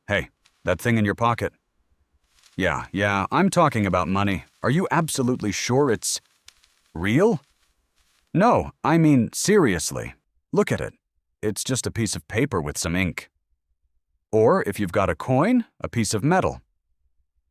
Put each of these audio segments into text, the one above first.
Hey, that thing in your pocket. Yeah, I'm talking about money. Are you absolutely sure it's real? No, I mean seriously. Look at it. It's just a piece of paper with some ink. Or if you've got a coin, a piece of metal.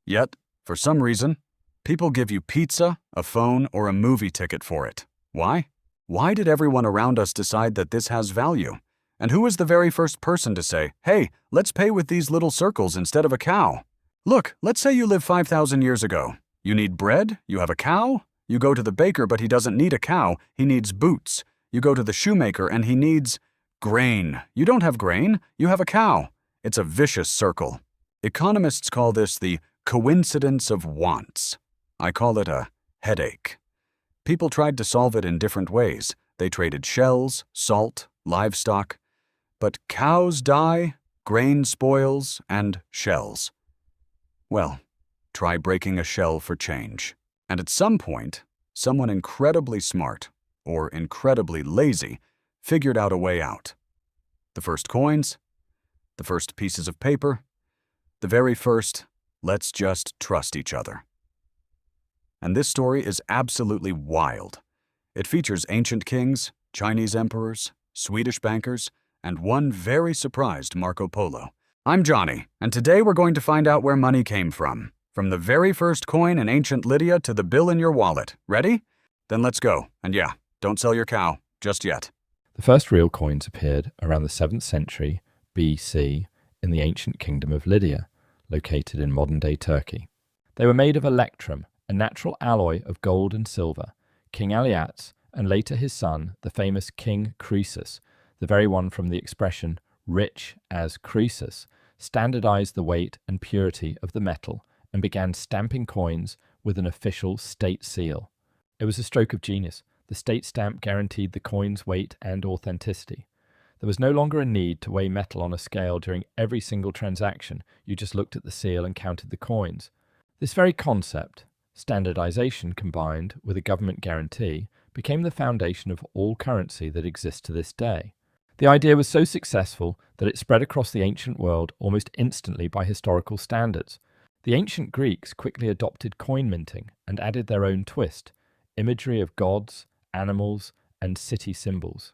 Yet, for some reason, people give you pizza, a phone, or a movie ticket for it. Why? Why did everyone around us decide that this has value? And who was the very first person to say, hey, let's pay with these little circles instead of a cow? Look, let's say you live 5,000 years ago. You need bread, you have a cow. You go to the baker, but he doesn't need a cow, he needs boots. You go to the shoemaker and he needs grain. You don't have grain, you have a cow. It's a vicious circle. Economists call this the coincidence of wants. I call it a headache. People tried to solve it in different ways. They traded shells, salt, livestock. But cows die, grain spoils, and shells. Well, try breaking a shell for change. And at some point, someone incredibly smart, or incredibly lazy, figured out a way out. The first coins, the first pieces of paper, the very first, let's just trust each other. And this story is absolutely wild. It features ancient kings, Chinese emperors, Swedish bankers, and one very surprised Marco Polo. I'm Jonny, and today we're going to find out where money came from the very first coin in ancient Lydia to the bill in your wallet. Ready? Then let's go. And yeah, don't sell your cow just yet. The first real coins appeared around the 7th century BC in the ancient kingdom of Lydia, located in modern-day Turkey. They were made of electrum, a natural alloy of gold and silver. King Aliats, and later his son, the famous King Croesus, the very one from the expression rich as Croesus, standardized the weight and purity of the metal and began stamping coins with an official state seal. It was a stroke of genius. The state stamp guaranteed the coin's weight and authenticity. There was no longer a need to weigh metal on a scale during every single transaction. You just looked at the seal and counted the coins. This very concept, standardization combined with a government guarantee, became the foundation of all currency that exists to this day. The idea was so successful that it spread across the ancient world almost instantly by historical standards. The ancient Greeks quickly adopted coin minting and added their own twist, imagery of gods, animals, and city symbols.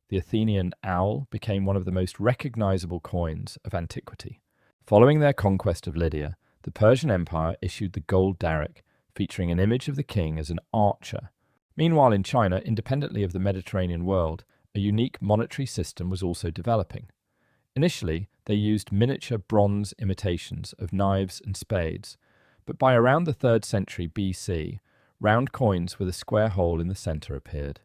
The Athenian owl became one of the most recognizable coins of antiquity. Following their conquest of Lydia, the Persian Empire issued the gold daric, featuring an image of the king as an archer. Meanwhile, in China, independently of the Mediterranean world, a unique monetary system was also developing. Initially, they used miniature bronze imitations of knives and spades, but by around the 3rd century BC, round coins with a square hole in the center appeared.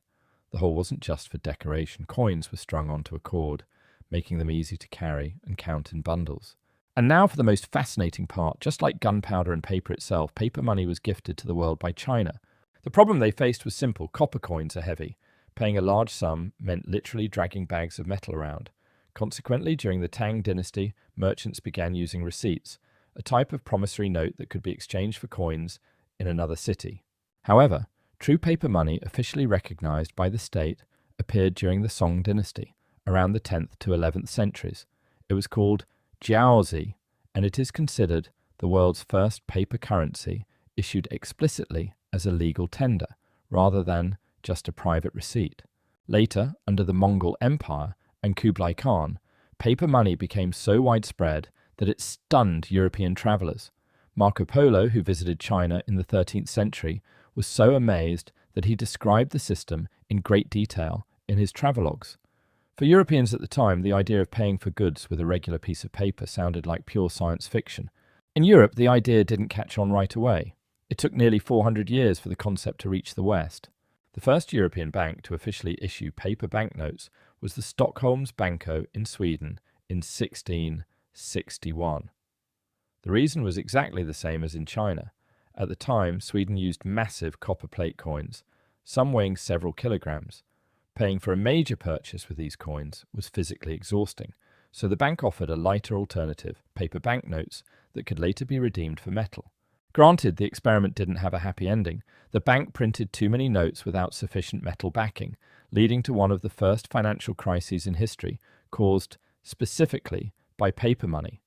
The hole wasn't just for decoration. Coins were strung onto a cord, making them easy to carry and count in bundles. And now for the most fascinating part. Just like gunpowder and paper itself, paper money was gifted to the world by China. The problem they faced was simple. Copper coins are heavy. Paying a large sum meant literally dragging bags of metal around. Consequently, during the Tang dynasty, merchants began using receipts, a type of promissory note that could be exchanged for coins in another city. However, true paper money officially recognized by the state appeared during the Song dynasty, around the 10th to 11th centuries. It was called jiaozi, and it is considered the world's first paper currency issued explicitly as a legal tender, rather than just a private receipt. Later, under the Mongol Empire and Kublai Khan, paper money became so widespread that it stunned European travelers. Marco Polo, who visited China in the 13th century, was so amazed that he described the system in great detail in his travelogues. For Europeans at the time, the idea of paying for goods with a regular piece of paper sounded like pure science fiction. In Europe, the idea didn't catch on right away. It took nearly 400 years for the concept to reach the West. The first European bank to officially issue paper banknotes was the Stockholms Banco in Sweden in 1661. The reason was exactly the same as in China. At the time, Sweden used massive copper plate coins, some weighing several kilograms. Paying for a major purchase with these coins was physically exhausting, so the bank offered a lighter alternative, paper banknotes, that could later be redeemed for metal. Granted, the experiment didn't have a happy ending. The bank printed too many notes without sufficient metal backing, leading to one of the first financial crises in history, caused specifically by paper money.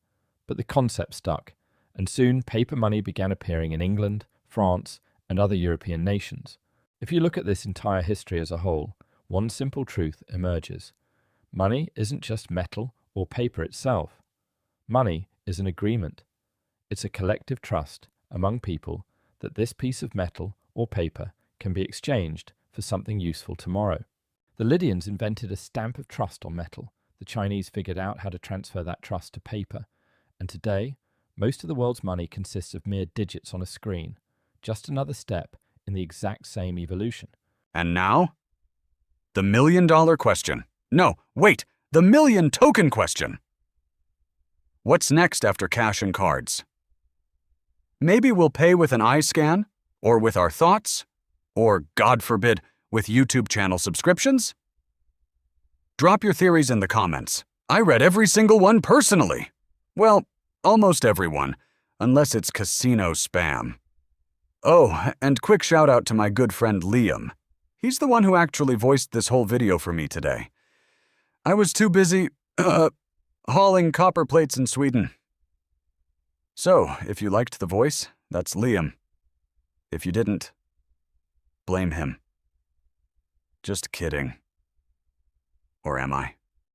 But the concept stuck, and soon paper money began appearing in England, France, and other European nations. If you look at this entire history as a whole, one simple truth emerges. Money isn't just metal or paper itself. Money is an agreement. It's a collective trust among people that this piece of metal or paper can be exchanged for something useful tomorrow. The Lydians invented a stamp of trust on metal. The Chinese figured out how to transfer that trust to paper. And today, most of the world's money consists of mere digits on a screen, just another step in the exact same evolution. And now? The million-dollar question. No, wait, the million-token question. What's next after cash and cards? Maybe we'll pay with an eye scan, or with our thoughts, or, God forbid, with YouTube channel subscriptions? Drop your theories in the comments. I read every single one personally. Well, almost everyone, unless it's casino spam. Oh, and quick shout out to my good friend Liam. He's the one who actually voiced this whole video for me today. I was too busy, hauling copper plates in Sweden. So, if you liked the voice, that's Liam. If you didn't, blame him. Just kidding. Or am I?